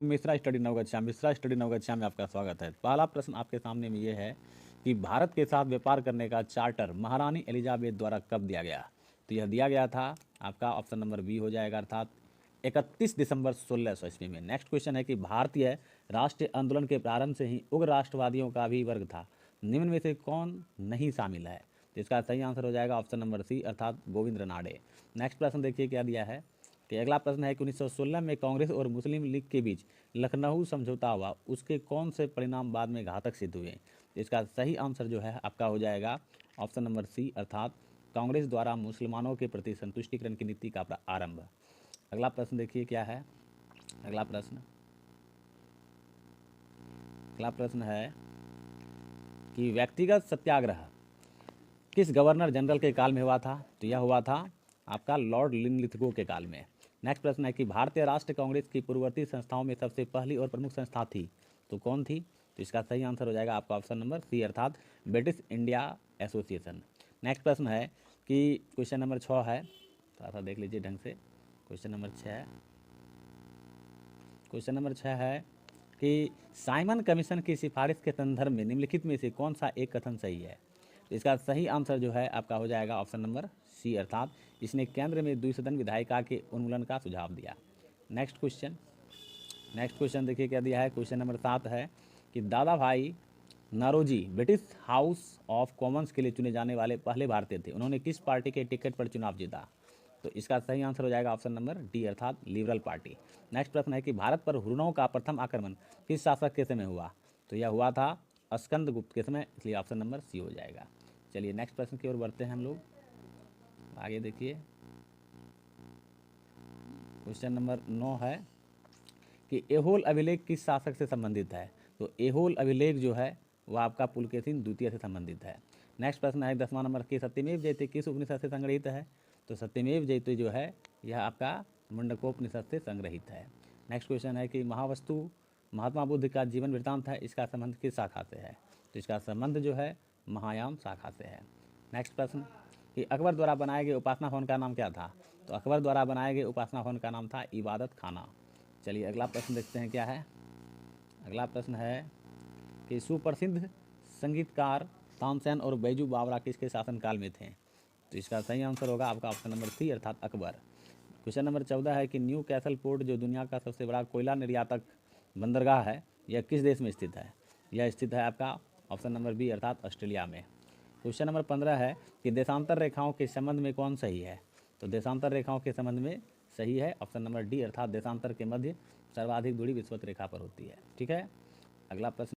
Mishra study Naugachia में आपका स्वागत है। पहला प्रश्न आपके सामने में ये है कि भारत के साथ व्यापार करने का चार्टर महारानी एलिजाबेथ द्वारा कब दिया गया? तो यह दिया गया था आपका ऑप्शन नंबर बी हो जाएगा, अर्थात 31 दिसंबर 1600 ईस्वी में। नेक्स्ट क्वेश्चन है कि भारतीय राष्ट्रीय आंदोलन के प्रारंभ से ही उग्र राष्ट्रवादियों का भी वर्ग था, निम्न में से कौन नहीं शामिल है? तो इसका सही आंसर हो जाएगा ऑप्शन नंबर सी, अर्थात गोविंद रनाडे। नेक्स्ट प्रश्न देखिए क्या दिया है कि अगला प्रश्न है कि 1916 में कांग्रेस और मुस्लिम लीग के बीच लखनऊ समझौता हुआ, उसके कौन से परिणाम बाद में घातक सिद्ध हुए? इसका सही आंसर जो है आपका हो जाएगा ऑप्शन नंबर सी, अर्थात कांग्रेस द्वारा मुसलमानों के प्रति संतुष्टिकरण की नीति का आरंभ। अगला प्रश्न देखिए क्या है। अगला प्रश्न है कि व्यक्तिगत सत्याग्रह किस गवर्नर जनरल के काल में हुआ था? तो यह हुआ था आपका लॉर्ड लिनलिथगो के काल में। नेक्स्ट प्रश्न है कि भारतीय राष्ट्रीय कांग्रेस की पूर्ववर्ती संस्थाओं में सबसे पहली और प्रमुख संस्था थी, तो कौन थी? तो इसका सही आंसर हो जाएगा आपका ऑप्शन नंबर सी, अर्थात ब्रिटिश इंडिया एसोसिएशन। नेक्स्ट प्रश्न है कि क्वेश्चन नंबर 6 है, थोड़ा सा देख लीजिए ढंग से। क्वेश्चन नंबर 6 है कि साइमन कमीशन की सिफारिश के संदर्भ में निम्नलिखित में से कौन सा एक कथन सही है? तो इसका सही आंसर जो है आपका हो जाएगा ऑप्शन नंबर सी, अर्थात इसने केंद्र में द्विसदन विधायिका के उन्मूलन का सुझाव दिया। नेक्स्ट क्वेश्चन देखिए क्या दिया है। क्वेश्चन नंबर 7 है कि Dadabhai Naoroji British House of Commons के लिए चुने जाने वाले पहले भारतीय थे, उन्होंने किस पार्टी के टिकट पर चुनाव जीता? तो इसका सही आंसर हो जाएगा ऑप्शन नंबर डी, अर्थात लिबरल पार्टी। नेक्स्ट प्रश्न है कि भारत पर हुर्रियों का प्रथम आक्रमण किस शासक के समय हुआ? तो यह हुआ था स्कंदगुप्त के समय, इसलिए ऑप्शन नंबर सी हो जाएगा। चलिए नेक्स्ट प्रश्न की ओर बढ़ते हैं हम लोग। आगे देखिए क्वेश्चन नंबर 9 है कि एहोल अभिलेख किस शासक से संबंधित है? तो एहोल अभिलेख जो है वह आपका पुलकेशिन द्वितीय से संबंधित है। नेक्स्ट प्रश्न है 10वां नंबर के सत्यमेव जयते किस उपनिषद से संग्रहित है? तो सत्यमेव जयते जो है यह आपका मुंडकोपनिषद से संग्रहित है। नेक्स्ट क्वेश्चन है कि महावस्तु महात्मा बुद्ध का जीवन वृत्तांत है, इसका संबंध किस शाखा से है? तो इसका संबंध जो है महायान शाखा से है। नेक्स्ट प्रश्न कि अकबर द्वारा बनाए गए उपासना भवन का नाम क्या था? तो अकबर द्वारा बनाए गए उपासना भवन का नाम था इबादत खाना। चलिए अगला प्रश्न देखते हैं क्या है। अगला प्रश्न है कि सुप्रसिद्ध संगीतकार तानसेन और बैजू बावरा किसके शासनकाल में थे? तो इसका सही आंसर होगा आपका ऑप्शन नंबर सी, अर्थात अकबर। क्वेश्चन नंबर 14 है कि न्यू कैसल पोर्ट जो दुनिया का सबसे बड़ा कोयला निर्यातक बंदरगाह है, यह किस देश में स्थित है? यह स्थित है आपका ऑप्शन नंबर बी, अर्थात ऑस्ट्रेलिया में। क्वेश्चन नंबर 15 है कि देशांतर रेखाओं के संबंध में कौन सही है? तो देशांतर रेखाओं के संबंध में सही है ऑप्शन नंबर डी, अर्थात देशांतर के मध्य सर्वाधिक दूरी विषुवत रेखा पर होती है। ठीक है। अगला प्रश्न